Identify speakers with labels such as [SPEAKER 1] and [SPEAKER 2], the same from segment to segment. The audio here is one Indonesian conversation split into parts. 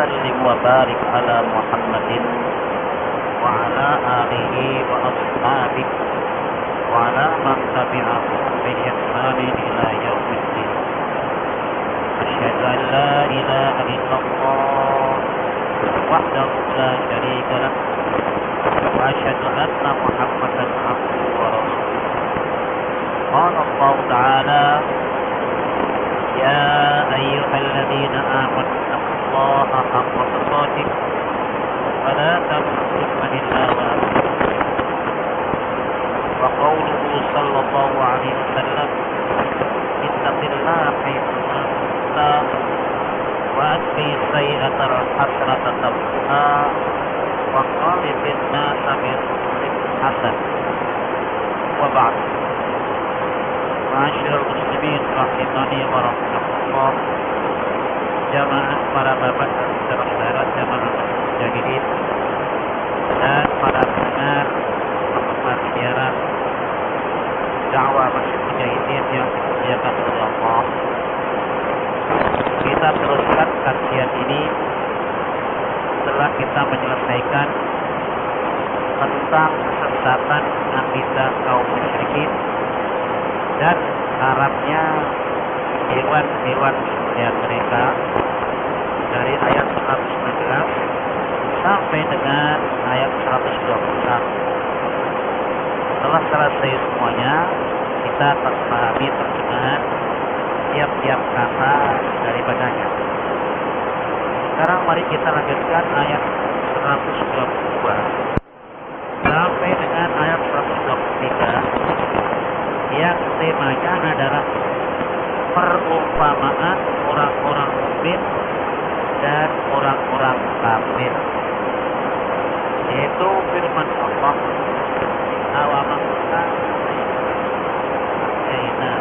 [SPEAKER 1] وسلم وبارك على محمد وعلى آله وأصحابه وعلى من تبعهم بإحسان إلى يوم الدين. أشهد أن لا إله إلا الله وحده لا شريك له وأشهد أن محمدا عبده ورسوله. قال الله تعالى: يا أيها الذين آمنوا اتقوا الله حق تقاته ولا تموتن إلا وأنتم مسلمون. وقوله صلى الله عليه وسلم: اتق الله حيثما كنت وأتبع السيئة الحسنة تمحها وخالق الناس بخلق حسن. وبعد، معاشر muslimin rahimani wa rahimakumullah, jamaah para bapak dan saudara jamaah mujahidin dan para pendengar penggemar siaran dakwah Masjid Mujahidin yang dimuliakan oleh Allah. Kita teruskan kajian ini setelah kita menyelesaikan tentang kesesatan akidah kaum musyrikin dan haramnya hewan-hewan sembelihan mereka dari ayat 119 sampai dengan ayat 121. Setelah selesai semuanya, kita terpahami terjemahan tiap-tiap kata daripadanya. Sekarang mari kita lanjutkan ayat 122 sampai dengan ayat 123 yang temanya adalah perumpamaan orang-orang mukmin dan orang-orang kafir, yaitu firman Allah: awamangka yaina,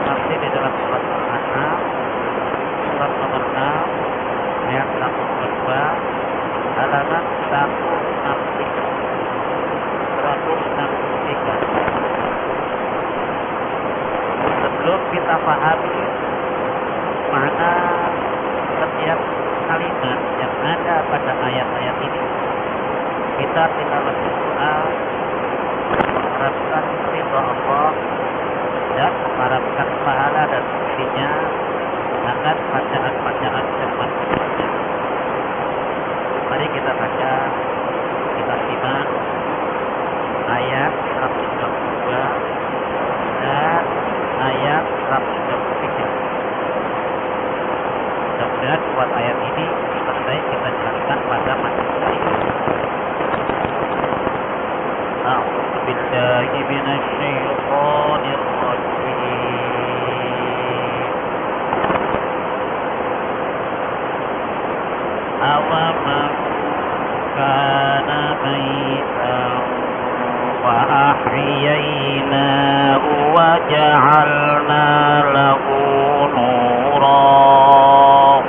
[SPEAKER 1] masih di dalam surat Al-An'am surat nomor 6 ayat 102 halaman 163. Sebelum kita pahami makna setiap kalimat yang ada pada ayat-ayat ini, kita tilawah doa mengharapkan ridha Allah dan mengharapkan pahala dan sendirinya akan bacaan-bacaan firman-Nya. Mari kita baca, kita simak ayat 122 dan ayat 123. Mudah-mudahan buat ayat ini selesai kita jelaskan pada majelis ini. A'udzu billahi minasyaitonir rajim. Awaman kana maitan wa ahyaynahu wa ja'alna lahu nuran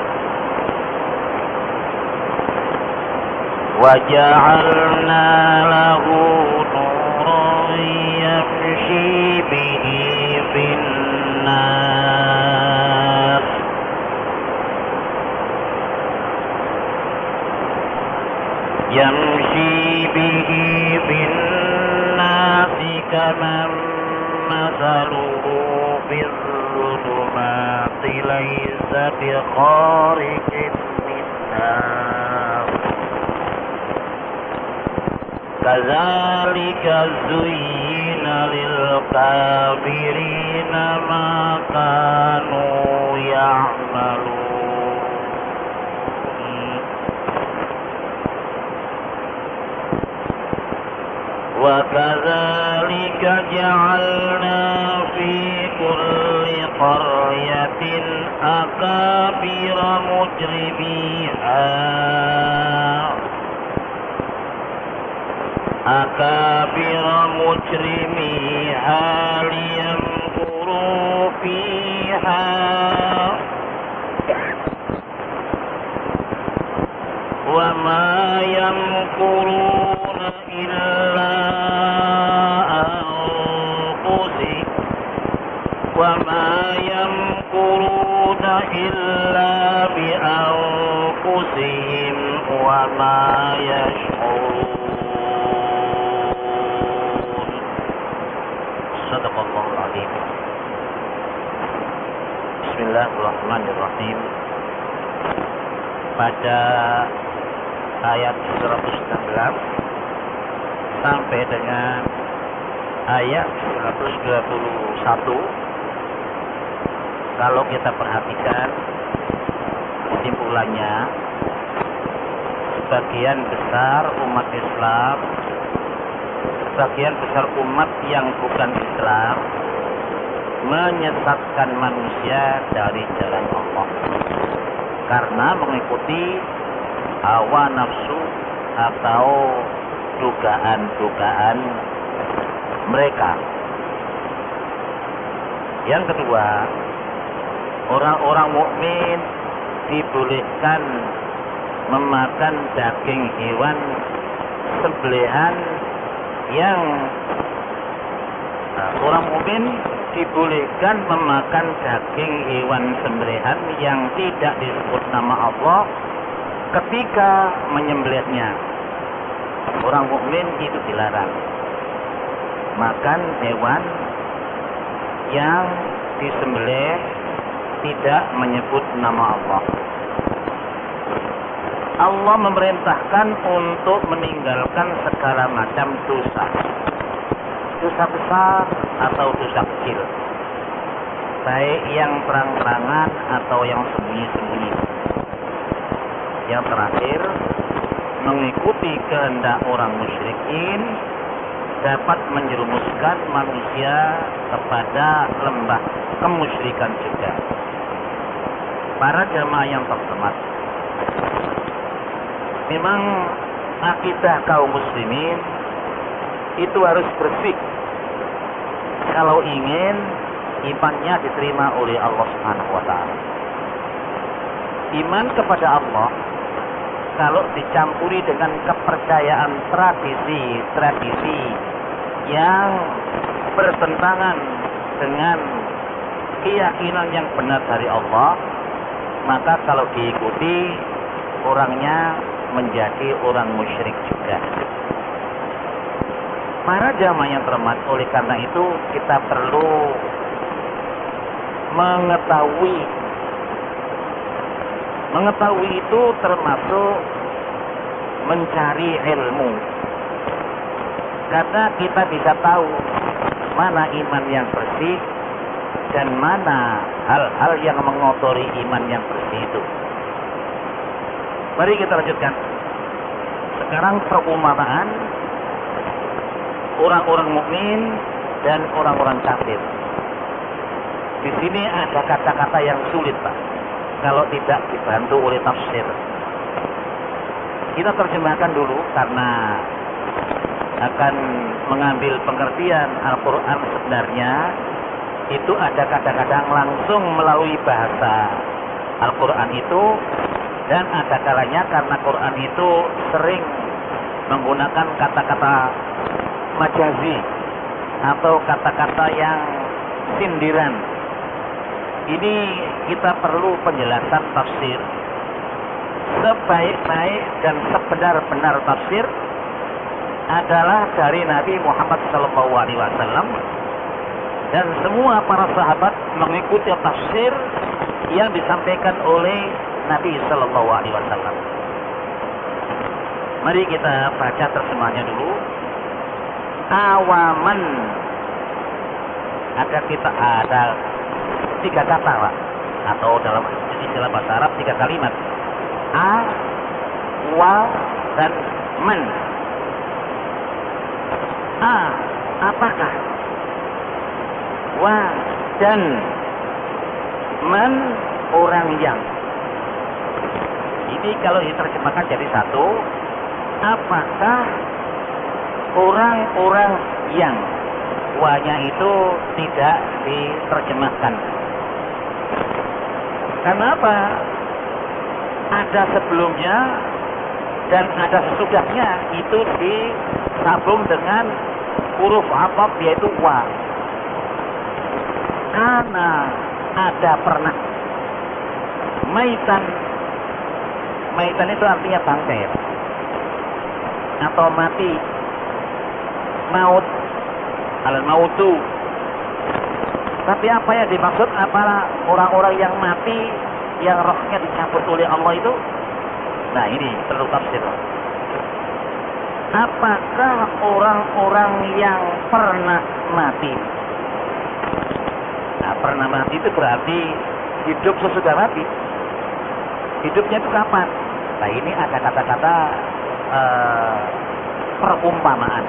[SPEAKER 1] wa ja'alna lahu nuran yamshi bihi fin nas yamshi bihi fin كمن مثله في الظلمات ليس بخارج منها كذلك زين للكافرين ما كانوا يعملون. وكذلك جعلنا في كل قرية أكابر مجرميها ليمكروا فيها وما يمكرون إلا أنفسهم وما يمكرون إلا بأنفسهم وما يشعرون. صدق الله العظيم. Bismillahirrahmanirrahim. Pada ayat 116 sampai dengan ayat 121, kalau kita perhatikan kesimpulannya, sebagian besar umat Islam, sebagian besar umat yang bukan Islam menyesatkan manusia dari jalan Allah karena mengikuti hawa nafsu atau dugaan-dugaan mereka. Yang kedua, orang-orang mukmin dibolehkan memakan daging hewan sembelihan yang orang mukmin dibolehkan memakan daging hewan sembelihan yang tidak disebut nama Allah ketika menyembelihnya. Orang mukmin itu dilarang makan hewan yang disembelih tidak menyebut nama Allah. Allah memerintahkan untuk meninggalkan segala macam dosa, dosa besar atau dosa kecil, baik yang terang-terangan atau yang sembunyi-sembunyi. Yang terakhir, mengikuti kehendak orang musyrikin dapat menjerumuskan manusia kepada lembah kemusyrikan juga. Para jamaah yang terhormat, memang akidah kaum muslimin itu harus bersih kalau ingin imannya diterima oleh Allah Subhanahu wa taala. Iman kepada Allah kalau dicampuri dengan kepercayaan tradisi yang bertentangan dengan keyakinan yang benar dari Allah, maka kalau diikuti orangnya menjadi orang musyrik juga. Para jamaah yang terhormat, oleh karena itu kita perlu mengetahui itu termasuk mencari ilmu, karena kita bisa tahu mana iman yang bersih dan mana hal-hal yang mengotori iman yang bersih itu. Mari kita lanjutkan. Sekarang perumpamaan orang-orang mukmin dan orang-orang kafir. Di sini ada kata-kata yang sulit, Pak, kalau tidak dibantu oleh tafsir. Kita terjemahkan dulu karena akan mengambil pengertian Al-Quran sebenarnya. Itu ada kadang-kadang langsung melalui bahasa Al-Quran itu, dan ada kalanya karena Quran itu sering menggunakan kata-kata majazi atau kata-kata yang sindiran. Ini kita perlu penjelasan tafsir. Sebaik-baik dan sebenar-benar tafsir adalah dari Nabi Muhammad SAW, dan semua para sahabat mengikuti tafsir yang disampaikan oleh Nabi SAW. Mari kita baca terjemahnya dulu. Awaman, ada 3 kata, Pak, atau dalam istilah bahasa Arab 3 kalimat. A, wa, dan man. A, apakah? Wa, dan man, orang yang. Ini kalau diterjemahkan jadi satu, apakah orang-orang yang. Wa-nya itu tidak diterjemahkan. Kenapa? Ada sebelumnya dan ada sesudahnya, itu disambung dengan huruf ataf, yaitu wa. karena ada pernah maitan itu artinya bangkai atau mati, maut, al-mautu. Tapi apa yang dimaksud apa orang-orang yang mati yang rohnya dicabut oleh Allah itu? Nah, ini perlu tafsir. Apakah orang-orang yang pernah mati? Nah, pernah mati itu berarti hidup sesudah mati. Hidupnya itu kapan? Nah, ini ada kata-kata perumpamaan.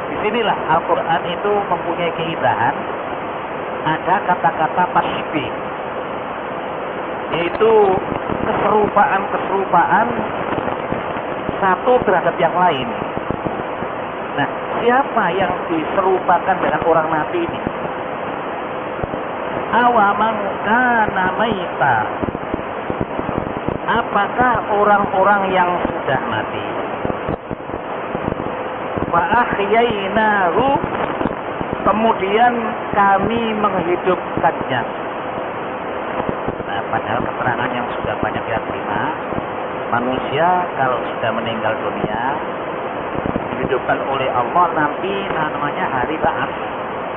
[SPEAKER 1] Disinilah Al-Quran itu mempunyai keindahan. Ada kata-kata tasybih, yaitu keserupaan satu terhadap yang lain. Nah, siapa yang diserupakan dengan orang mati ini? Awaman kana maita. Apakah orang-orang yang sudah mati? Fa ahyainahu, kemudian kami menghidupkannya. Nah, padahal keterangan yang sudah banyak kita terima, manusia kalau sudah meninggal dunia dihidupkan oleh Allah nanti namanya hari ba'ats,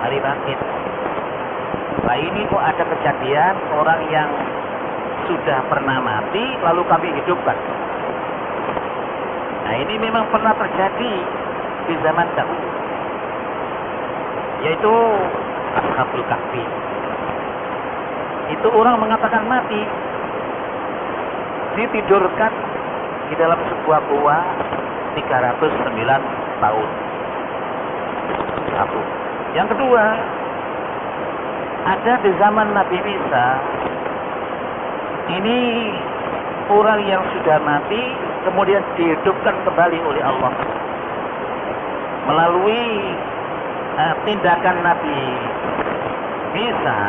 [SPEAKER 1] hari bangkit. Nah, ini kok ada kejadian orang yang sudah pernah mati lalu kami hidupkan. Nah, ini memang pernah terjadi di zaman dahulu, yaitu Ashabul Kahfi. Itu orang mengatakan mati, ditidurkan di dalam sebuah gua 309 tahun. Satu. Yang kedua, ada di zaman Nabi Isa. Ini orang yang sudah mati kemudian dihidupkan kembali oleh Allah melalui tindakan Nabi Isa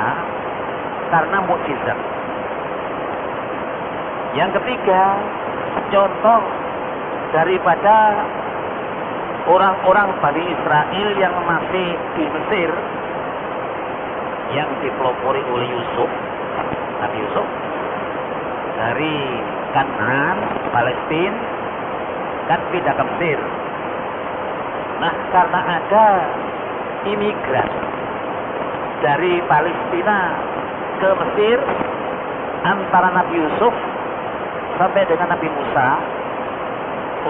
[SPEAKER 1] karena mukjizat. Yang ketiga, contoh daripada orang-orang Bani Israel yang masih di Mesir yang dipelopori oleh Nabi Yusuf dari Kanaan, Palestina, kan pindah ke Mesir. Nah, karena ada imigran dari Palestina ke Mesir antara Nabi Yusuf sampai dengan Nabi Musa,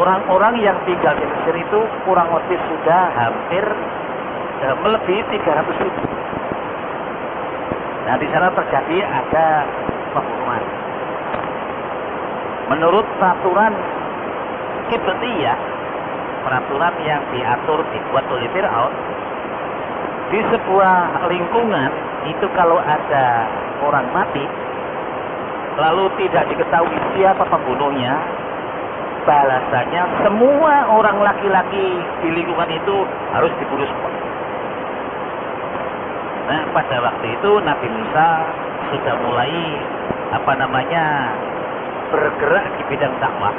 [SPEAKER 1] orang-orang yang tinggal di Mesir itu kurang lebih sudah hampir melebihi 300.000. Nah, di sana terjadi ada pembunuhan. Menurut peraturan Qibtiyah, peraturan yang dibuat oleh Fir'aun, di sebuah lingkungan itu kalau ada orang mati lalu tidak diketahui siapa pembunuhnya, balasannya semua orang laki-laki di lingkungan itu harus dibunuh semua. Nah, pada waktu itu Nabi Musa sudah mulai bergerak di bidang dakwah.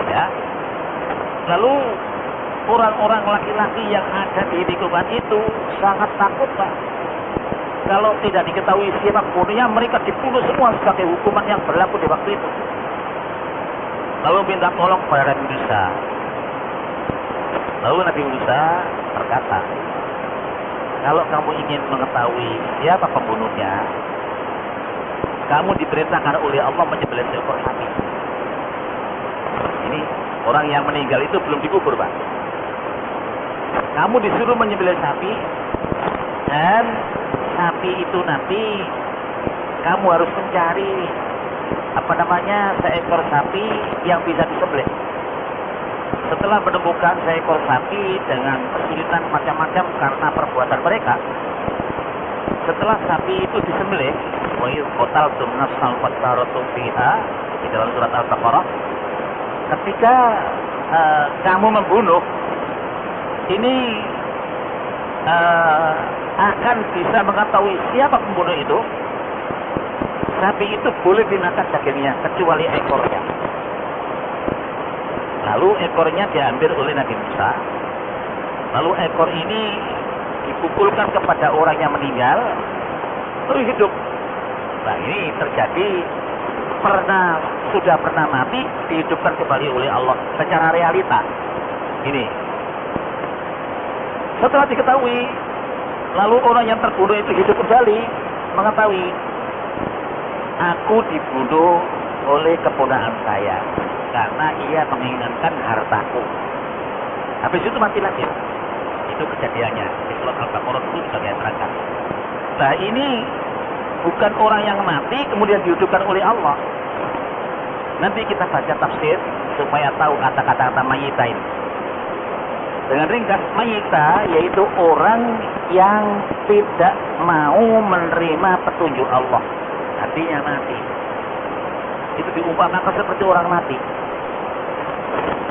[SPEAKER 1] Ya. Lalu orang-orang laki-laki yang ada di lingkungan itu sangat takut, Pak. Kalau tidak diketahui siapa pembunuhnya, mereka dibunuh semua sebagai hukuman yang berlaku di waktu itu. Lalu minta tolong kepada Nabi Musa. Lalu Nabi Musa berkata, kalau kamu ingin mengetahui siapa pembunuhnya, kamu diperintahkan oleh Allah menyembelih seekor sapi. Ini orang yang meninggal itu belum dikubur, Pak. Kamu disuruh menyembelih sapi, dan sapi itu nanti kamu harus mencari seekor sapi yang bisa disembelih. Setelah menemukan seekor sapi dengan kesulitan macam-macam karena perbuatan mereka, setelah sapi itu disembelih, wa qataltum nafsan fataratu fiha, di dalam surat Al-Baqarah, ketika kamu membunuh ini akan bisa mengetahui siapa pembunuh itu. Sapi itu boleh dimakan dagingnya kecuali ekornya. Lalu ekornya diambil oleh Nabi Musa. Lalu ekor ini dipukulkan kepada orang yang meninggal, terus hidup. Nah ini terjadi sudah pernah mati, dihidupkan kembali oleh Allah secara realita. Ini. Setelah diketahui, lalu orang yang terbunuh itu hidup kembali, mengetahui, aku dibunuh oleh keponakan saya karena ia menginginkan hartaku. Habis itu mati lagi. Itu kejadiannya di surat Al-Baqarah itu sudah diterangkan. Nah ini bukan orang yang mati kemudian dihidupkan oleh Allah. Nanti kita baca tafsir supaya tahu kata-kata mayita ini. Dengan ringkas, mayita yaitu orang yang tidak mau menerima petunjuk Allah. Artinya mati. Itu diumpamakan seperti orang mati.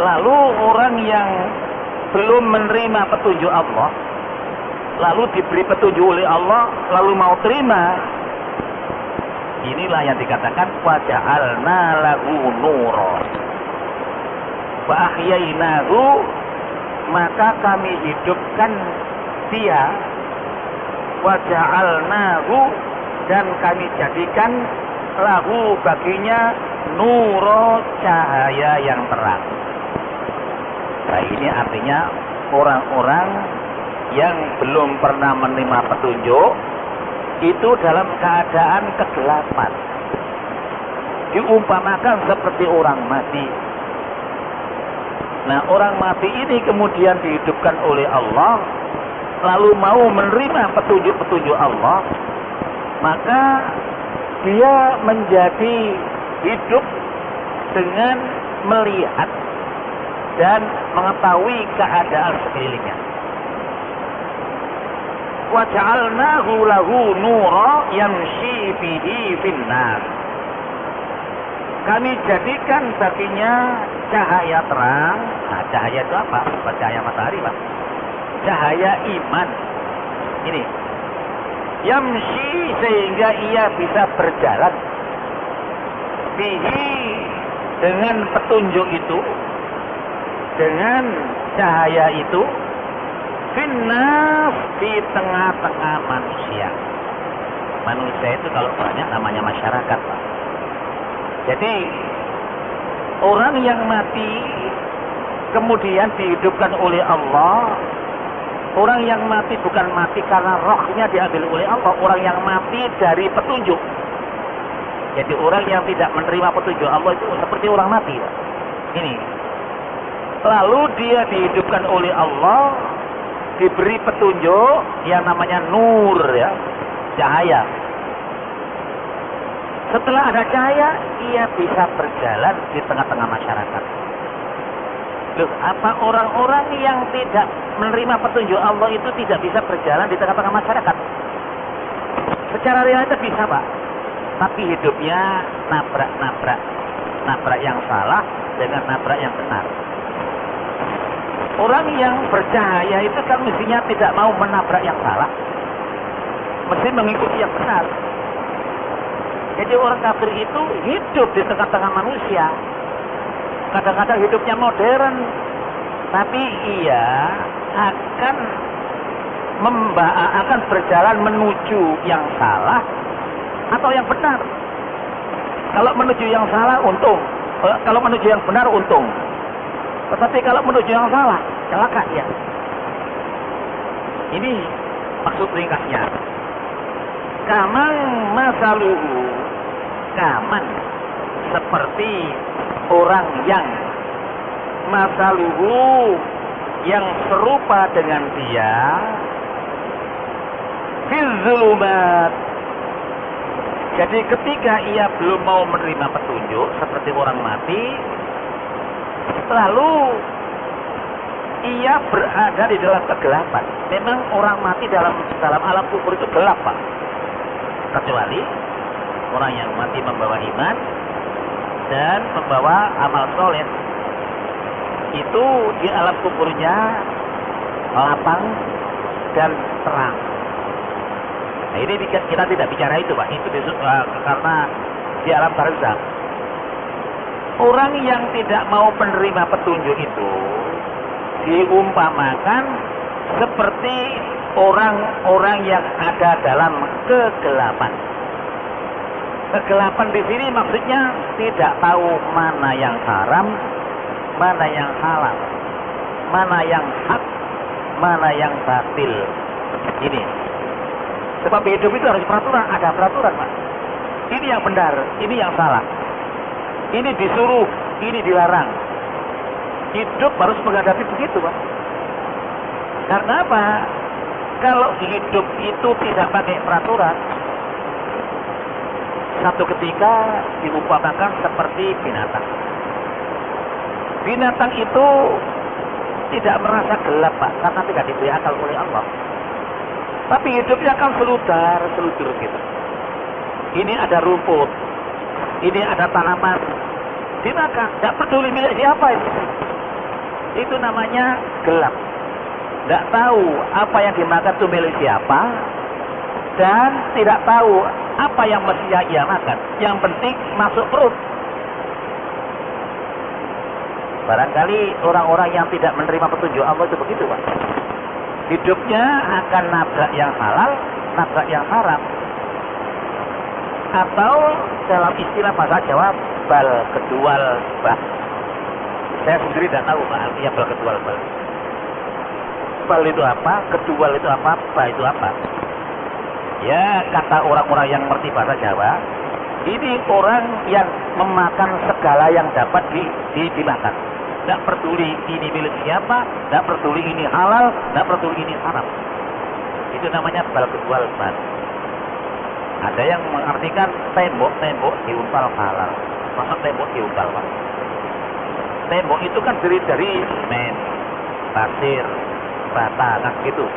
[SPEAKER 1] Lalu orang yang belum menerima petunjuk Allah, lalu diberi petunjuk oleh Allah, lalu mau terima, inilah yang dikatakan waja'alna lahu nura wa ahyainahu, maka kami hidupkan dia, waja'alnahu, dan kami jadikan lahu baginya nuro, cahaya yang terang. Nah ini artinya orang-orang yang belum pernah menerima petunjuk itu dalam keadaan kegelapan, diumpamakan seperti orang mati. Nah orang mati ini kemudian dihidupkan oleh Allah, lalu mau menerima petunjuk-petunjuk Allah, maka dia menjadi hidup dengan melihat dan mengetahui keadaan sekelilingnya. Wa ja'alnahu lahu nura yamshi bihi finnas. Kami jadikan baginya cahaya terang. Nah, cahaya itu apa? Bukan cahaya matahari, Pak. Cahaya iman. Ini. Yamshi, sehingga ia bisa berjalan. Bihi, dengan petunjuk itu, dengan cahaya itu, finnas, di tengah-tengah manusia. Manusia itu kalau banyak namanya masyarakat, Pak. Jadi orang yang mati kemudian dihidupkan oleh Allah. Orang yang mati bukan mati karena rohnya diambil oleh Allah. Orang yang mati dari petunjuk. Jadi orang yang tidak menerima petunjuk Allah itu seperti orang mati, Pak. Ini. Lalu dia dihidupkan oleh Allah, diberi petunjuk yang namanya nur, ya, cahaya. Setelah ada cahaya, ia bisa berjalan di tengah-tengah masyarakat. Loh, apa orang-orang yang tidak menerima petunjuk Allah itu tidak bisa berjalan di tengah-tengah masyarakat? Secara realita bisa, Pak. Tapi hidupnya nabrak yang salah dengan nabrak yang benar. Orang yang bercahaya itu kan mestinya tidak mau menabrak yang salah, mesti mengikuti yang benar. Jadi orang kafir itu hidup di tengah-tengah manusia. Kadang-kadang hidupnya modern, tapi ia akan berjalan menuju yang salah atau yang benar. Kalau menuju yang salah untung, kalau menuju yang benar untung. Tetapi kalau menuju yang salah, celaka ya. Ini maksud ringkasnya. Kaman masaluhu, kaman seperti orang yang masaluhu yang serupa dengan dia fil zulumat. Jadi ketika ia belum mau menerima petunjuk seperti orang mati, lalu ia berada di dalam kegelapan. Memang orang mati dalam alam kubur itu gelap, Pak. Kecuali orang yang mati membawa iman dan membawa amal soleh, itu di alam kuburnya lapang dan terang. Nah ini kita tidak bicara itu, Pak. Itu karena di alam barzakh. Orang yang tidak mau menerima petunjuk itu diumpamakan seperti orang-orang yang ada dalam kegelapan. Kegelapan di sini maksudnya tidak tahu mana yang haram, mana yang halal, mana yang hak, mana yang batil. Ini. Sebab hidup itu harus peraturan, ada peraturan, Pak. Ini yang benar, ini yang salah. Ini disuruh, ini dilarang. Hidup harus menghadapi begitu, Pak. Karena apa? Kalau hidup itu tidak pakai peraturan, satu ketika diumpamakan seperti binatang. Binatang itu tidak merasa gelap, Pak, karena tidak diberi akal oleh Allah. Tapi hidupnya kan seludar gitu. Ini ada rumput, ini ada tanaman, dimakan, tidak peduli milik siapa itu. Itu namanya gelap. Tidak tahu apa yang dimakan itu milik siapa, dan tidak tahu apa yang mestinya ia makan. Yang penting masuk perut. Barangkali orang-orang yang tidak menerima petunjuk Allah itu begitu, Pak. Hidupnya akan nabrak yang halal, nabrak yang haram. Atau dalam istilah bahasa Jawa, bal kedual bah. Saya sendiri tidak tahu, Pak, artinya bal kedual bah. Bal itu apa? Kedual itu apa? Bah itu apa? Ya, kata orang-orang yang mengerti bahasa Jawa, ini orang yang memakan segala yang dapat dimakan. Tidak peduli ini milik siapa, tidak peduli ini halal, tidak peduli ini haram. Itu namanya bal kedual bah. Ada yang mengartikan tembok-tembok diumpal halal. Masa tembok diumpal, Pak? Tembok itu kan dari semen, pasir, bata, kan gitu.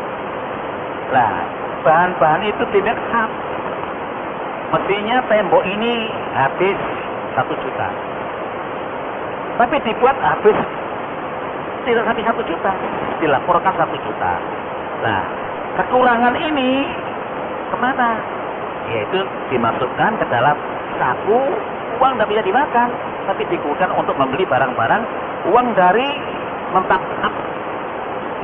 [SPEAKER 1] Lah, bahan-bahan itu tidak hak. Mestinya tembok ini habis 1 juta. Tapi dibuat habis tidak sampai 1 juta. Dilaporkan 1 juta. Nah, kekurangan ini kemana? Yaitu dimasukkan ke dalam saku, uang tidak bisa dimakan, tapi digunakan untuk membeli barang-barang, uang dari mentap-mentap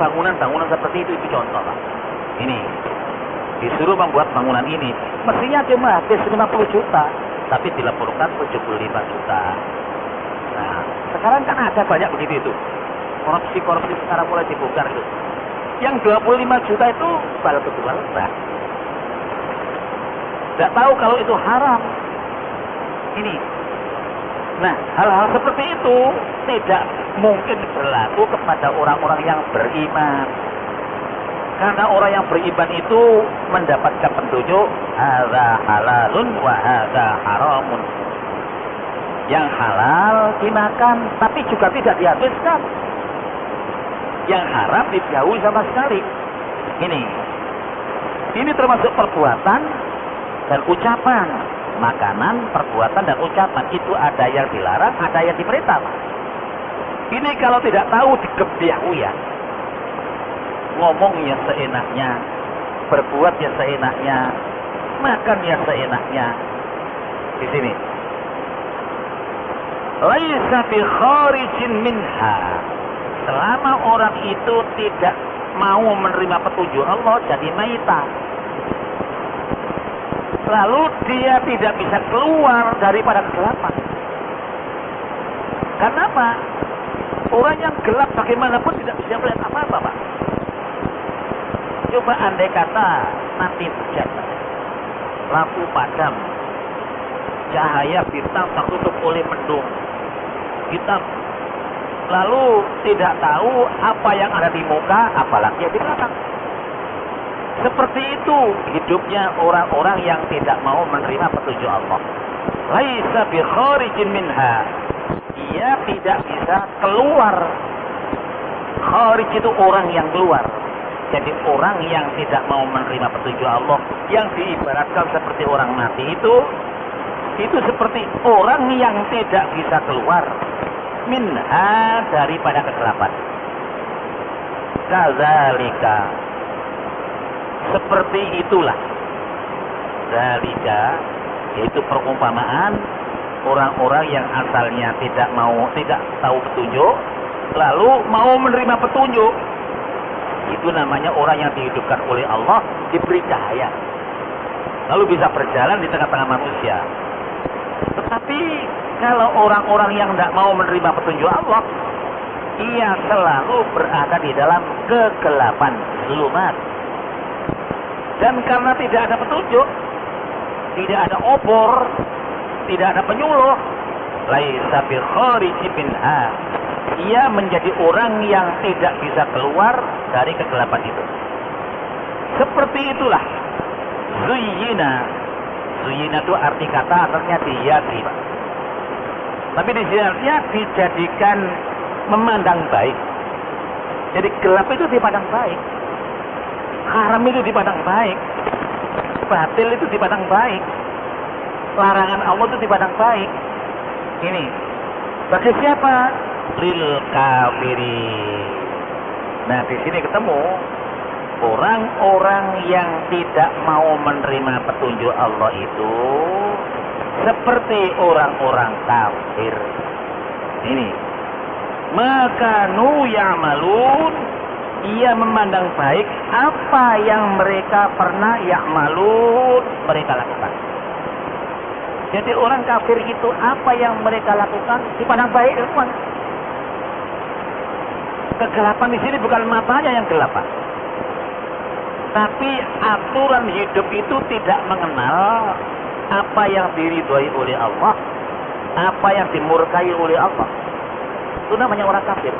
[SPEAKER 1] bangunan-bangunan seperti itu contoh, Pak. Ini disuruh membuat bangunan ini, mestinya cuma habis 50 juta, tapi dilaporkan 75 juta. Nah, sekarang kan ada banyak begitu itu. Korupsi sekarang mulai dibongkar itu. Yang 25 juta itu bal kedual bah. Tidak tahu kalau itu haram. Ini. Nah, hal-hal seperti itu tidak mungkin berlaku kepada orang-orang yang beriman. Karena orang yang beriman itu mendapatkan petunjuk hadza halalun wa hadza haramun. Yang halal dimakan, tapi juga tidak dihabiskan. Yang haram dijauhi sama sekali. Ini termasuk perbuatan dan ucapan. Makanan, perbuatan, dan ucapan itu ada yang dilarang, ada yang diperintah. Ini kalau tidak tahu digebiak ya. Ngomongnya seenaknya, berbuatnya seenaknya, makannya seenaknya. Di sini. Laisa bi kharijin minha. Selama orang itu tidak mau menerima petunjuk Allah, jadi maita. Lalu dia tidak bisa keluar daripada kegelapan. Kenapa? Orang yang gelap bagaimanapun tidak bisa melihat apa-apa, Pak. Coba andai kata nanti hujan, lampu padam, cahaya bintang tertutup oleh mendung hitam, lalu tidak tahu apa yang ada di muka, apalagi yang di belakang. Seperti itu hidupnya orang-orang yang tidak mau menerima petunjuk Allah. Laisa bi kharijin minha. Dia tidak bisa keluar. Kharij itu orang yang keluar. Jadi orang yang tidak mau menerima petunjuk Allah, yang diibaratkan seperti orang mati itu seperti orang yang tidak bisa keluar minha, daripada kegelapan. Kadzalika, seperti itulah. Zalika, yaitu perumpamaan orang-orang yang asalnya tidak tahu petunjuk, lalu mau menerima petunjuk. Itu namanya orang yang dihidupkan oleh Allah, diberi cahaya. Lalu bisa berjalan di tengah-tengah manusia. Tetapi kalau orang-orang yang tidak mau menerima petunjuk Allah, ia selalu berada di dalam kegelapan, zulumat. Dan karena tidak ada petunjuk, tidak ada obor, tidak ada penyuluh, laisa bi kharij minha, ia menjadi orang yang tidak bisa keluar dari kegelapan itu. Seperti itulah zuyyina. Zuyyina itu arti kata artinya dihiasi, Pak. Tapi di sini artinya dijadikan memandang baik. Jadi gelap itu dipandang baik, haram itu dipandang baik, batil itu dipandang baik, larangan Allah itu dipandang baik. Ini bagi siapa? Lil kafirin. Nah, di sini ketemu orang-orang yang tidak mau menerima petunjuk Allah itu seperti orang-orang kafir. Ini makanu ya'malun, ia memandang baik apa yang mereka pernah ya'malun, mereka lakukan. Jadi orang kafir itu apa yang mereka lakukan dipandang baik semua. Kegelapan di sini bukan matanya yang gelap, Pak. Tapi aturan hidup itu tidak mengenal apa yang diridhoi oleh Allah, apa yang dimurkai oleh Allah. Itu namanya orang kafir.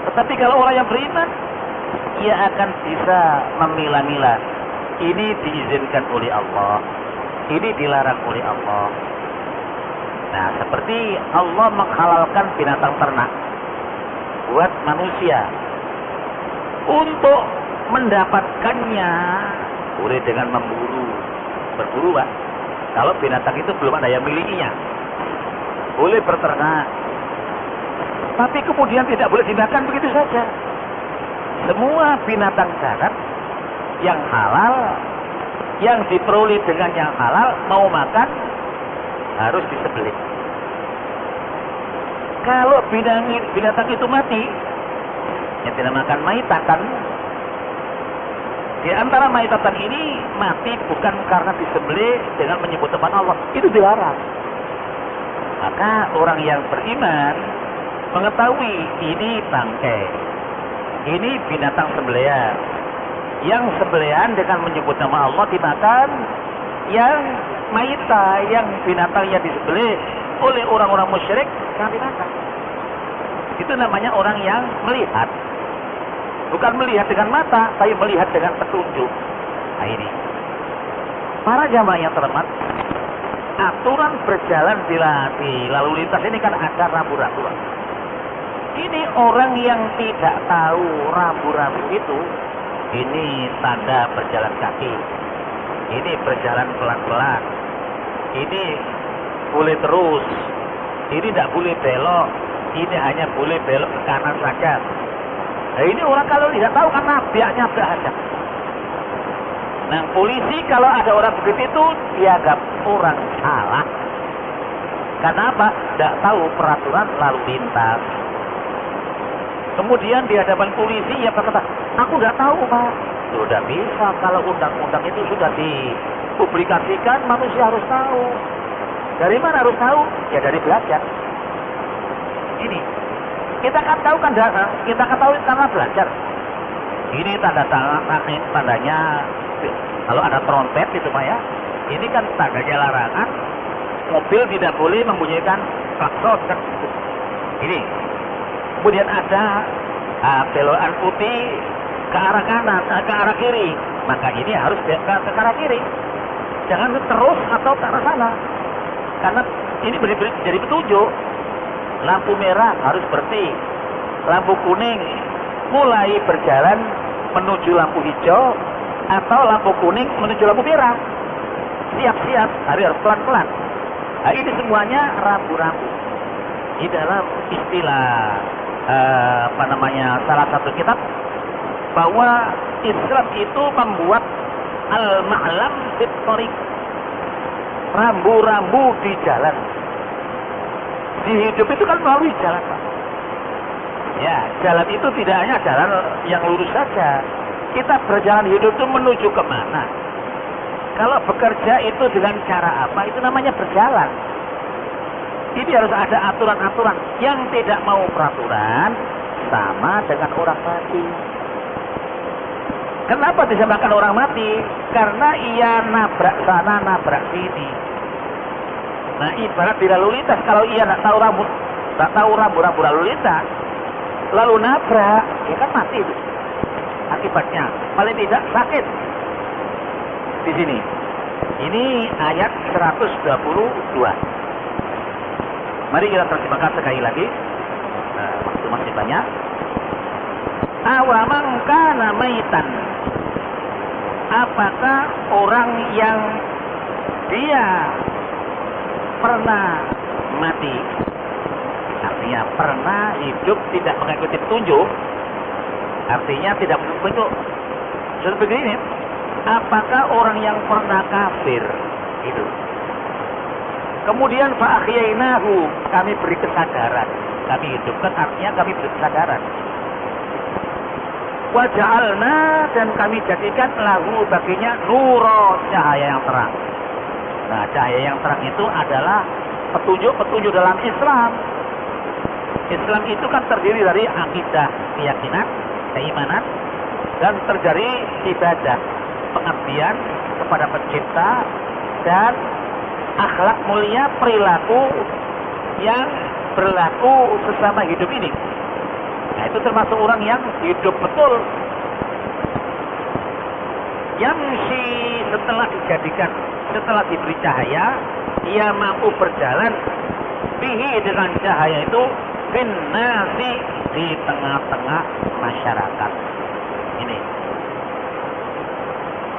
[SPEAKER 1] Tetapi kalau orang yang beriman, ia akan bisa memilah-milah. Ini diizinkan oleh Allah, ini dilarang oleh Allah. Nah, seperti Allah menghalalkan binatang ternak buat manusia. Untuk mendapatkannya boleh dengan berburu, Pak. Kalau binatang itu belum ada yang milikinya, boleh berternak. Tapi kemudian tidak boleh dimakan begitu saja. Semua binatang darat yang halal, yang diperoleh dengan yang halal, mau makan harus disembelih. Kalau binatang itu mati, yang tidak makan maitatan. Di antara maitatan ini mati bukan karena disembelih dengan menyebut nama Allah, itu dilarang. Maka orang yang beriman mengetahui ini bangkai, ini binatang sembelihan, yang sembelihan dengan menyebut nama Allah dimakan, yang maita, yang binatang yang disembelih oleh orang-orang musyrik jangan dimakan. Itu namanya orang yang melihat. Bukan melihat dengan mata, tapi melihat dengan petunjuk. Nah, ini. Para jamaah yang terhormat, aturan berjalan di lalu lintas ini kan ada rambu-rambu. Ini orang yang tidak tahu rambu-rambu itu, ini tanda berjalan kaki. Ini berjalan pelan-pelan. Ini boleh terus. Ini tidak boleh belok. Ini hanya boleh belok ke kanan saja. Nah, ini orang kalau tidak tahu karena biaknya berada. Nah, polisi kalau ada orang begitu itu dianggap orang salah. Karena apa? Tidak tahu peraturan lalu lintas. Kemudian di hadapan polisi ia berkata, aku tidak tahu, Pak. Sudah bisa, kalau undang-undang itu sudah dipublikasikan, manusia harus tahu. Dari mana harus tahu? Ya dari belajar. Ini. Kita kan tahu kan kita kan tahu karena belajar. Ini tandanya kalau ada trompet itu, Pak, ya. Ini kan tandanya larangan. Mobil tidak boleh membunyikan klakson kan. Ini. Kemudian ada belokan putih ke arah kanan, ke arah kiri. Maka ini harus ke arah kiri. Jangan terus atau ke arah sana. Karena ini jadi petunjuk. Lampu merah harus berhenti, lampu kuning mulai berjalan menuju lampu hijau, atau lampu kuning menuju lampu merah. Siap-siap, harus pelan-pelan. Nah, ini semuanya rambu-rambu. Di dalam istilah salah satu kitab, bahwa Islam itu membuat al-ma'lam fit thariq, rambu-rambu di jalan. Di hidup itu kan melalui jalan, Pak. Ya, jalan itu tidak hanya jalan yang lurus saja. Kita berjalan hidup itu menuju kemana? Kalau bekerja itu dengan cara apa? Itu namanya berjalan. Ini harus ada aturan-aturan. Yang tidak mau peraturan sama dengan orang mati. Kenapa disamakan orang mati? Karena ia nabrak sana, nabrak sini. Nah, ibarat di lalu lintas, kalau ia tidak tahu rambu-rambu lalu lintas, lalu nabrak, ya kan mati itu. Akibatnya paling tidak sakit. Di sini. Ini ayat 122. Mari kita terjemahkan sekali lagi. Nah, waktu masih banyak. Awamang kana maitan. Apakah orang yang dia pernah mati, artinya pernah hidup tidak mengikuti petunjuk, artinya tidak mengikuti petunjuk. Sudah begini, apakah orang yang pernah kafir itu? Kemudian fa'akhyainahu, kami beri kesadaran, kami hidupkan, artinya kami beri kesadaran. Waja'alna, dan kami jadikan lahu baginya nuro, cahaya yang terang. Nah, cahaya yang terang itu adalah petunjuk-petunjuk dalam Islam. Islam itu kan terdiri dari akidah, keyakinan, keimanan, dan terjadi ibadah, pengabdian kepada pencipta, dan akhlak mulia, perilaku yang berlaku sesama hidup ini. Nah, itu termasuk orang yang hidup betul. Yang setelah diberi cahaya, ia mampu berjalan bihi dengan cahaya itu finnasi, di tengah-tengah masyarakat. Ini.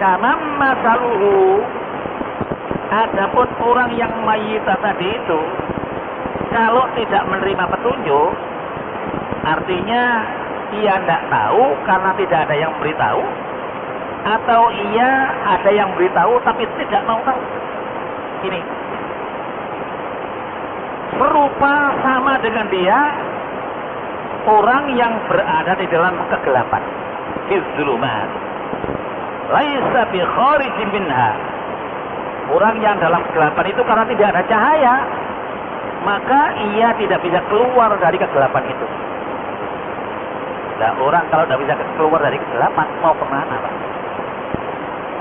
[SPEAKER 1] Kamam masaluhu, adapun orang yang mayyita tadi itu, kalau tidak menerima petunjuk, artinya ia tidak tahu karena tidak ada yang beritahu, atau ia ada yang beritahu tapi tidak mau tahu. Ini serupa sama dengan dia orang yang berada di dalam kegelapan, fi dzulumat, laisa bi kharijin minha. Orang yang dalam kegelapan itu karena tidak ada cahaya, maka ia tidak bisa keluar dari kegelapan itu. Nah, orang kalau tidak bisa keluar dari kegelapan, mau kemana, Pak?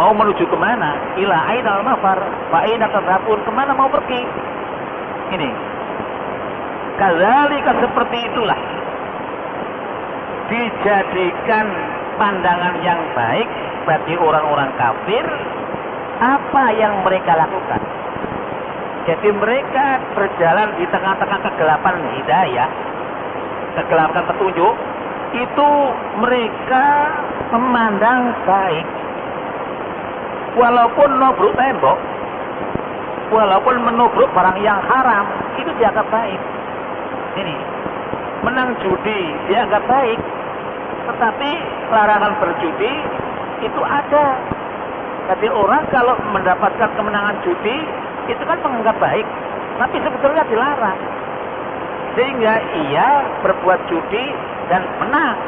[SPEAKER 1] Mau menuju kemana? Ila ainal mafar, fa aina tadhabun, kemana mau pergi? Ini. Kadzalika, seperti itulah dijadikan pandangan yang baik bagi orang-orang kafir apa yang mereka lakukan. Jadi mereka berjalan di tengah-tengah kegelapan hidayah, kegelapan petunjuk, itu mereka memandang baik. Walaupun nobruk tembok, walaupun menubruk barang yang haram, itu dianggap baik. Ini, menang judi dianggap baik, tetapi larangan berjudi itu ada. Jadi orang kalau mendapatkan kemenangan judi, itu kan menganggap baik, tapi sebetulnya dilarang. Sehingga ia berbuat judi dan menang.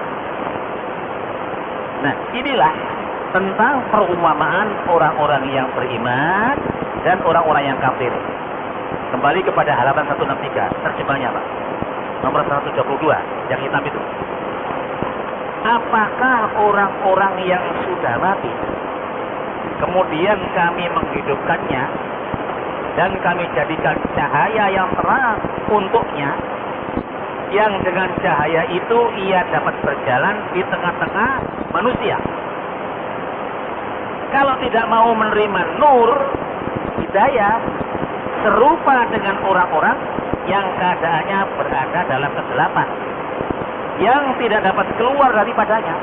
[SPEAKER 1] Nah, inilah tentang perumpamaan orang-orang yang beriman dan orang-orang yang kafir. Kembali kepada halaman 163, terjemahnya Pak. Nomor 122, yang hitam itu. Apakah orang-orang yang sudah mati, kemudian kami menghidupkannya, dan kami jadikan cahaya yang terang untuknya, yang dengan cahaya itu ia dapat berjalan di tengah-tengah manusia. Kalau tidak mau menerima nur, hidayah, serupa dengan orang-orang yang keadaannya berada dalam kegelapan, yang tidak dapat keluar daripadanya.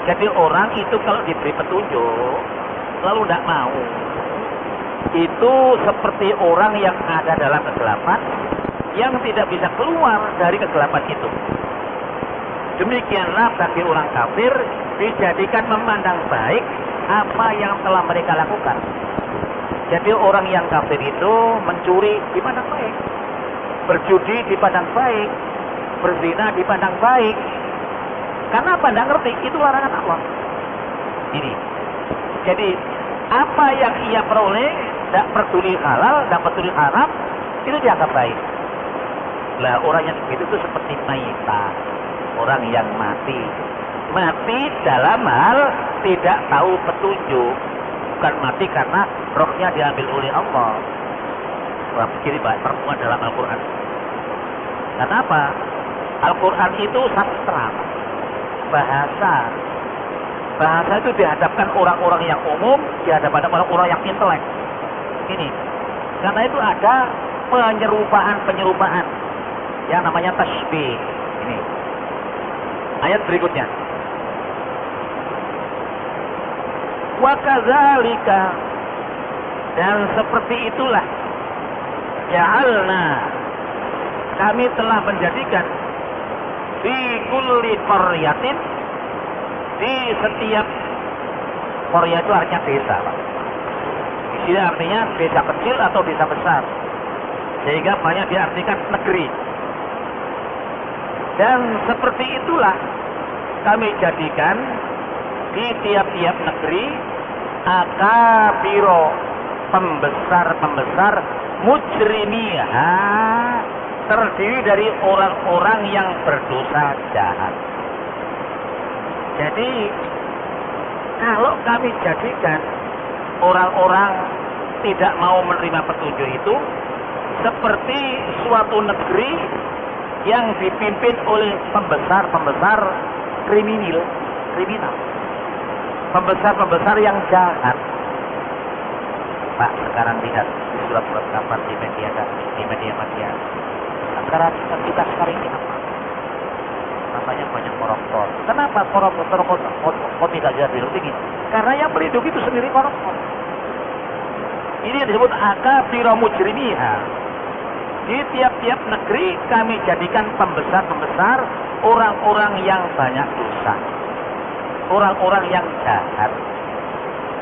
[SPEAKER 1] Jadi orang itu kalau diberi petunjuk, lalu tidak mau, itu seperti orang yang ada dalam kegelapan, yang tidak bisa keluar dari kegelapan itu. Demikianlah bagi orang kafir, dijadikan memandang baik apa yang telah mereka lakukan. Jadi orang yang kafir itu mencuri dipandang baik, berjudi dipandang baik, berzina dipandang baik. Karena apa? Nggak ngerti, itu larangan Allah. Ini. Jadi, apa yang ia peroleh, tidak peduli halal, tidak peduli haram, itu dianggap baik. Lah, orang yang begitu itu seperti maita, orang yang mati. Mati dalam hal tidak tahu petunjuk. Bukan mati karena rohnya diambil oleh Allah. Wah, begini Pak, pertemuan dalam Al-Quran. Kenapa? Al-Quran itu sastra, bahasa. Bahasa itu dihadapkan orang-orang yang umum, dihadapkan orang-orang yang intelek. Ini. Karena itu ada penyerupaan yang namanya tasbih. Ini. Ayat berikutnya. Wa kadzalika, dan seperti itulah ja'alna, kami telah menjadikan di kulli qaryatin, di setiap qarya itu artinya desa, Pak. Di sini artinya desa kecil atau desa besar, sehingga banyak diartikan negeri. Dan seperti itulah kami jadikan di tiap-tiap negeri akabiro, pembesar-pembesar, mujrimiha, terdiri dari orang-orang yang berdosa jahat. Jadi kalau kami jadikan orang-orang tidak mau menerima petunjuk itu seperti suatu negeri yang dipimpin oleh pembesar-pembesar kriminal. Pembesar-pembesar yang jahat. Pak, sekarang lihat di surat-surat kabar di media. Sekarang kita sekarang ini apa? Namanya banyak koruptor. Kenapa koruptor kok tidak jadi dilindungi? Karena yang melindungi itu sendiri koruptor. Ini yang disebut akabiro mujrimiha. Di tiap-tiap negeri kami jadikan pembesar-pembesar orang-orang yang banyak dosa, orang-orang yang jahat.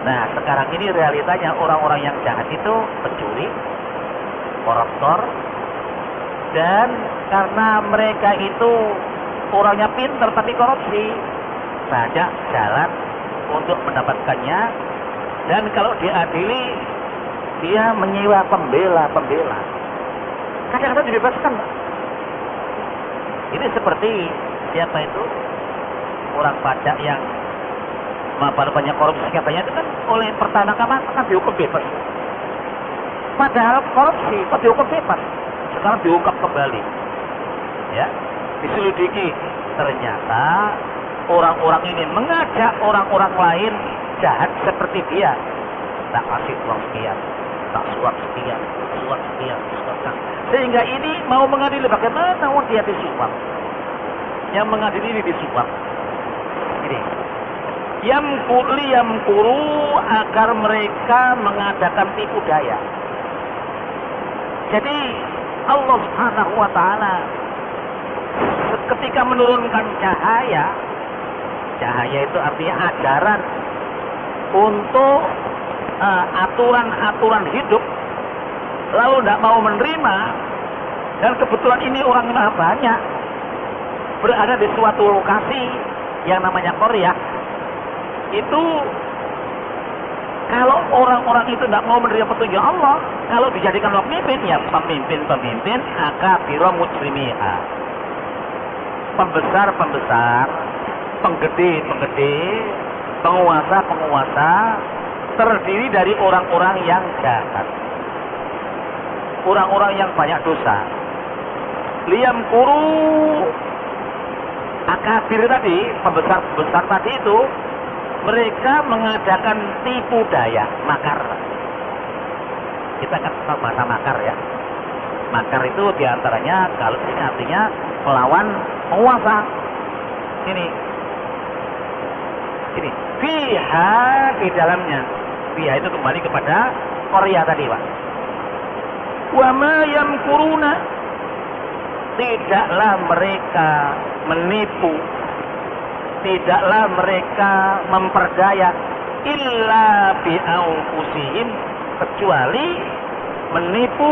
[SPEAKER 1] Nah, sekarang ini realitanya orang-orang yang jahat itu pencuri, koruptor, dan karena mereka itu orangnya pintar tapi korupsi, banyak jalan untuk mendapatkannya. Dan kalau diadili, dia menyewa pembela. Kadang-kadang dibebaskan. Ini seperti siapa itu? Orang pajak yang banyak korupsi katanya itu kan oleh pertama-tama kan dihukum bebas. Padahal korupsi kok dihukum bebas. Sekarang diungkap kembali. Ya, diselidiki. Ternyata orang-orang ini mengajak orang-orang lain jahat seperti dia. Tak kasih uang sekian, tak suap sekian. Sehingga ini mau mengadili, bagaimana dia disuap? Yang mengadili ini disuap. Ini yamkuru agar mereka mengadakan tipu daya. Jadi Allah Subhanahu wa taala ketika menurunkan cahaya itu artinya ajaran untuk aturan-aturan hidup, lalu tidak mau menerima, dan kebetulan ini orangnya banyak berada di suatu lokasi yang namanya Korea. Itu kalau orang-orang itu tidak mau menerima petunjuk Allah, kalau dijadikan pemimpin, ya pemimpin akabiro mujrimiha, pembesar, penggede, penguasa, terdiri dari orang-orang yang jahat, orang-orang yang banyak dosa. Liyamkuru, akabir tadi, pembesar tadi itu, mereka mengadakan tipu daya, makar. Kita kan tahu bahasa makar ya. Makar itu diantaranya, kalau ini artinya melawan penguasa. Ini fiha, di dalamnya. Fiha itu kembali kepada Korea tadi, Pak. Wa ma yamkuruna, tidaklah mereka menipu, tidaklah mereka memperdaya illa bi anfusihim, kecuali menipu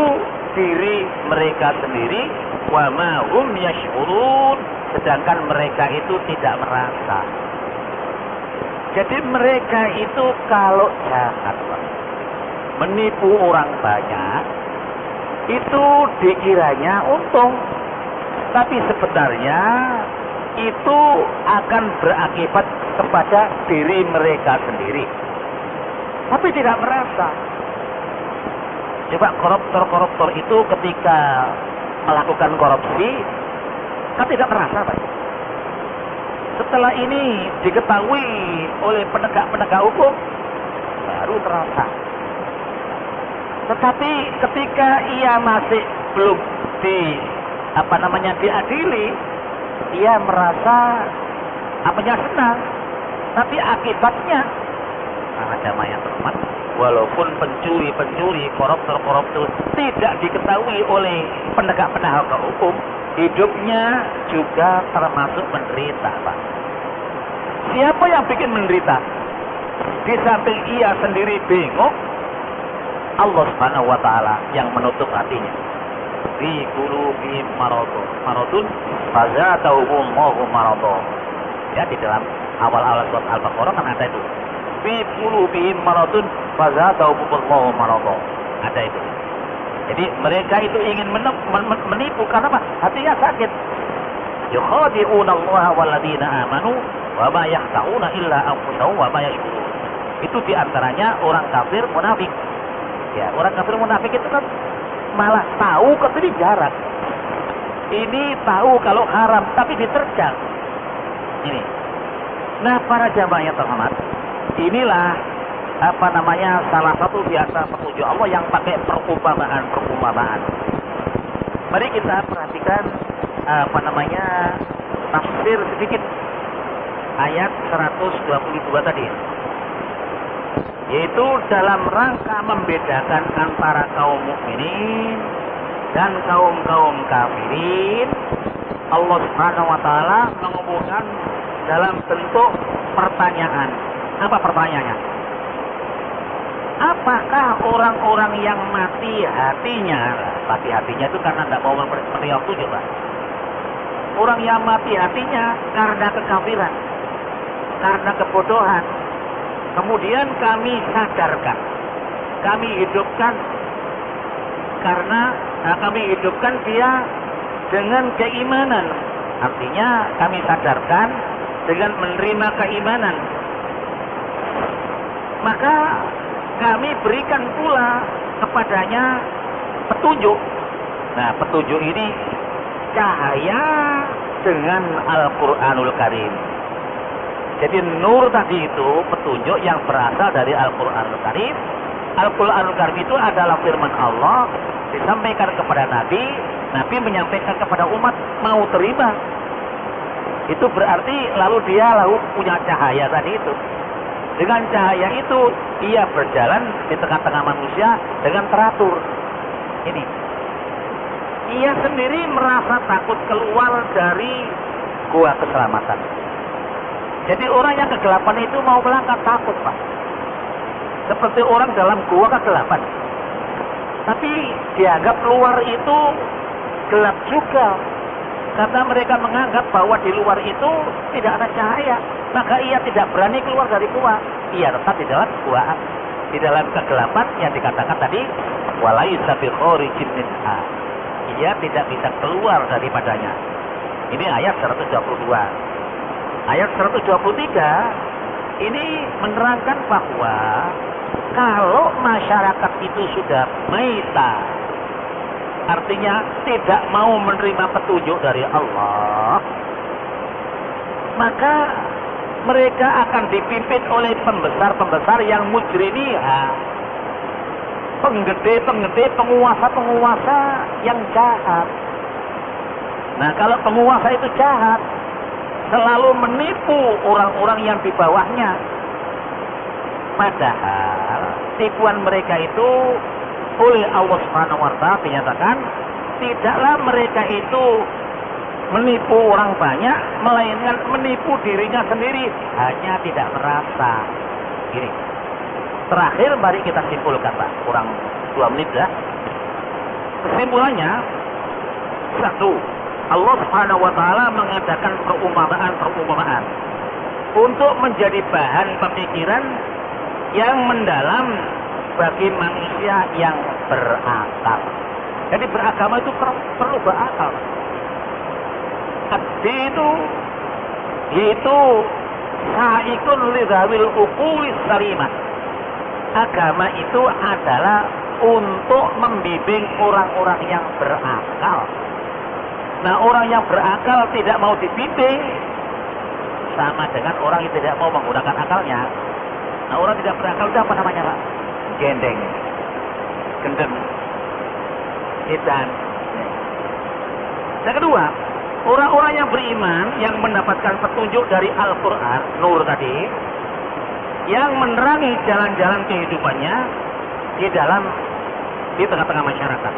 [SPEAKER 1] diri mereka sendiri, wa ma hum yash'urun, sedangkan mereka itu tidak merasa. Jadi mereka itu kalau jahat, menipu orang banyak, itu dikiranya untung, tapi sebenarnya itu akan berakibat kepada diri mereka sendiri, tapi tidak merasa. Coba koruptor itu ketika melakukan korupsi kan tidak merasa, Pak. Setelah ini diketahui oleh penegak hukum, baru terasa. Tetapi ketika ia masih belum diadili, ia merasa senang. Tapi akibatnya, jamaah yang terhormat, walaupun pencuri, koruptor tidak diketahui oleh penegak hukum, hidupnya juga termasuk menderita, Pak. Siapa yang bikin menderita? Di samping ia sendiri bingung, Allah Subhanahu wa taala yang menutup hatinya. Fi qulubihim maradun fazadahumullahu maradun. Ya, di dalam awal-awal surat Al-Baqarah kan ada itu. Fi qulubihim maradun fazadahumullahu maradun. Ada itu. Jadi mereka itu ingin menipu karena apa? Hatinya sakit. Yukhadi'una Allah walladzina amanu wa ma yakhda'una illa anfusahum wa ma yash'urun. Itu diantaranya orang kafir munafik. Ya, orang kafir munafik itu kan malah tahu tapi jarak. Ini tahu kalau haram tapi diterjang. Ini. Nah, para jamaah yang terhormat, inilah salah satu biasa petunjuk Allah yang pakai perumpamaan. Mari kita perhatikan tafsir sedikit ayat 122 tadi. Yaitu dalam rangka membedakan antara kaum mukminin dan kaum kafirin, Allah Subhanahu wa taala mengumumkan dalam bentuk pertanyaan. Apa pertanyaannya? Apakah orang-orang yang mati hatinya itu karena tidak mau meriak tujuh, Pak. Orang yang mati hatinya karena kekafiran, karena kebodohan, kemudian kami sadarkan, kami hidupkan dia dengan keimanan. Artinya kami sadarkan dengan menerima keimanan. Maka kami berikan pula kepadanya petunjuk. Nah, petunjuk ini cahaya dengan Al-Quranul Karim. Jadi nur tadi itu petunjuk yang berasal dari Al-Quranul Karim. Al-Quranul Karim itu adalah firman Allah disampaikan kepada Nabi, Nabi menyampaikan kepada umat, mau terima. Itu berarti lalu dia punya cahaya tadi itu. Dengan cahaya itu ia berjalan di tengah-tengah manusia dengan teratur. Ini. Ia sendiri merasa takut keluar dari gua keselamatan. Jadi orang yang kegelapan itu mau melangkah takut, Pak. Seperti orang dalam gua kegelapan. Tapi dianggap luar itu gelap juga. Karena mereka menganggap bahwa di luar itu tidak ada cahaya. Maka ia tidak berani keluar dari gua. Ia tetap di dalam gua. Di dalam kegelapan yang dikatakan tadi, walaisa bi kharijin minha. Ia tidak bisa keluar daripadanya. Ini ayat 122. Ayat 123 ini menerangkan bahwa kalau masyarakat itu sudah maita, artinya tidak mau menerima petunjuk dari Allah, maka mereka akan dipimpin oleh pembesar-pembesar yang mujrimiha, penggede-penggede, penguasa-penguasa yang jahat. Nah, kalau penguasa itu jahat, selalu menipu orang-orang yang di bawahnya. Padahal tipuan mereka itu oleh Allah Subhanahu wa taala dinyatakan tidaklah mereka itu menipu orang banyak, melainkan menipu dirinya sendiri, hanya tidak merasa. Gini. Terakhir mari kita simpulkan, Pak. Kurang 2 menit ya. Kesimpulannya, Satu, Allah Subhanahu wa taala mengadakan perumpamaan untuk menjadi bahan pemikiran yang mendalam bagi manusia yang berakal. Jadi beragama itu perlu berakal. Itu saikun lidawil uqulis salimah. Agama itu adalah untuk membimbing orang-orang yang berakal. Nah, orang yang berakal tidak mau dibimbing sama dengan orang yang tidak mau menggunakan akalnya. Nah, orang tidak berakal itu apa namanya, Pak? Gendeng, gendeng, edan. Yang kedua, orang-orang yang beriman yang mendapatkan petunjuk dari Al-Quran, Nur tadi, yang menerangi jalan-jalan kehidupannya di tengah-tengah masyarakat.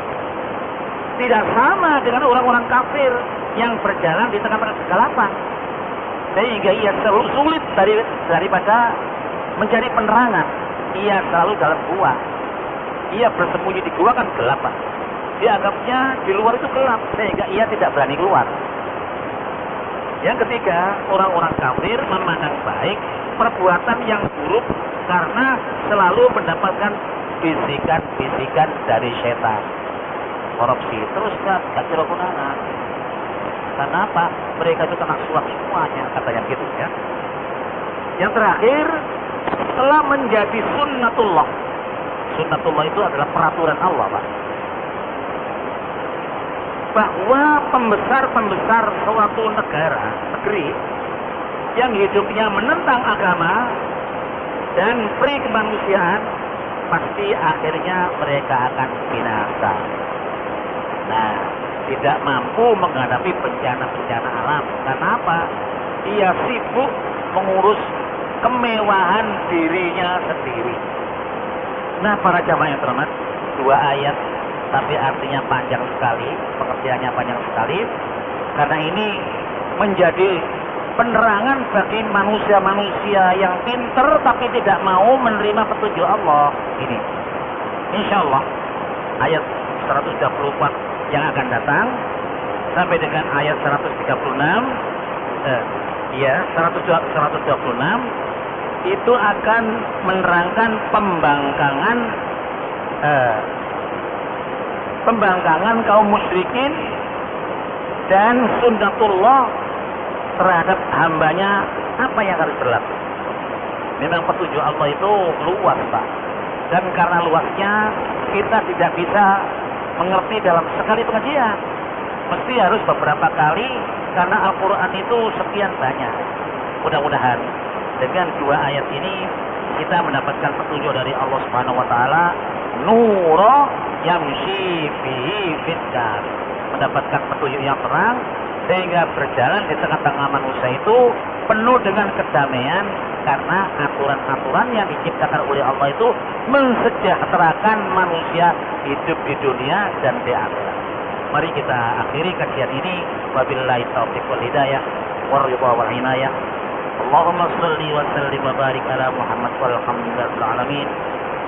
[SPEAKER 1] Tidak sama dengan orang-orang kafir yang berjalan di tengah-tengah kegelapan, sehingga ia selalu sulit daripada mencari penerangan. Ia selalu dalam gua. Ia bersembunyi di gua kan gelap, Pak. Dianggapnya di luar itu gelap, sehingga ia tidak berani keluar. Yang ketiga, orang-orang kafir memandang baik perbuatan yang buruk karena selalu mendapatkan bisikan-bisikan dari setan. Korupsi terus kan, gak kira gunanya. Kenapa? Mereka itu kena suap semuanya, katanya gitu ya. Yang terakhir, telah menjadi sunnatullah. Sunnatullah itu adalah peraturan Allah, Pak. Bahwa pembesar-pembesar suatu negeri yang hidupnya menentang agama dan peri kemanusiaan, pasti akhirnya mereka akan binasa. Nah, tidak mampu menghadapi bencana-bencana alam. Kenapa? Ia sibuk mengurus kemewahan dirinya sendiri. Nah, para jamaah yang terhormat, 2 ayat tapi artinya panjang sekali, pengertiannya panjang sekali, karena ini menjadi penerangan bagi manusia-manusia yang pinter tapi tidak mau menerima petunjuk Allah. Ini insya Allah ayat 124 yang akan datang sampai dengan ayat 136 126 itu akan menerangkan pembangkangan kaum musyrikin dan sunnatullah terhadap hambanya, apa yang harus berlaku. Memang petunjuk Allah itu luas, Pak, dan karena luasnya kita tidak bisa mengerti dalam sekali pengajian, mesti harus beberapa kali karena Al-Quran itu sekian banyak. Mudah-mudahan dengan 2 ayat ini kita mendapatkan petunjuk dari Allah Subhanahu wa taala, nura yamshi bihi fitkan, mendapatkan petunjuk yang terang sehingga berjalan di tengah-tengah manusia itu penuh dengan kedamaian, karena aturan-aturan yang diciptakan oleh Allah itu mensejahterakan manusia hidup di dunia dan di akhirat. Mari kita akhiri kajian ini. Wabillahi taufiq wal hidayah warridha wal inayah. Allahumma shalli wa sallim wa barik ala Muhammad walhamdulillahi alamin.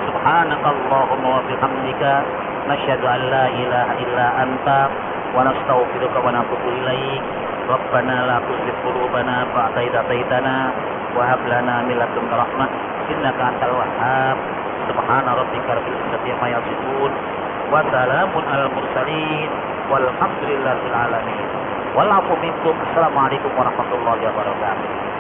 [SPEAKER 1] Subhanakallahumma wa bihamdika nasyhadu an la ilaha illa anta wa nastaghfiruka wa natubu ilaik. Rabbana la tuzigh qulubana ba'da idh hadaytana wa hab lana min ladunka rahmah innaka antal wahhab. Subhana rabbika rabbil izzati amma yasifun wa salamun alal mursalin walhamdulillahi alamin. Wal afu minkum. Assalamualaikum warahmatullahi wabarakatuh.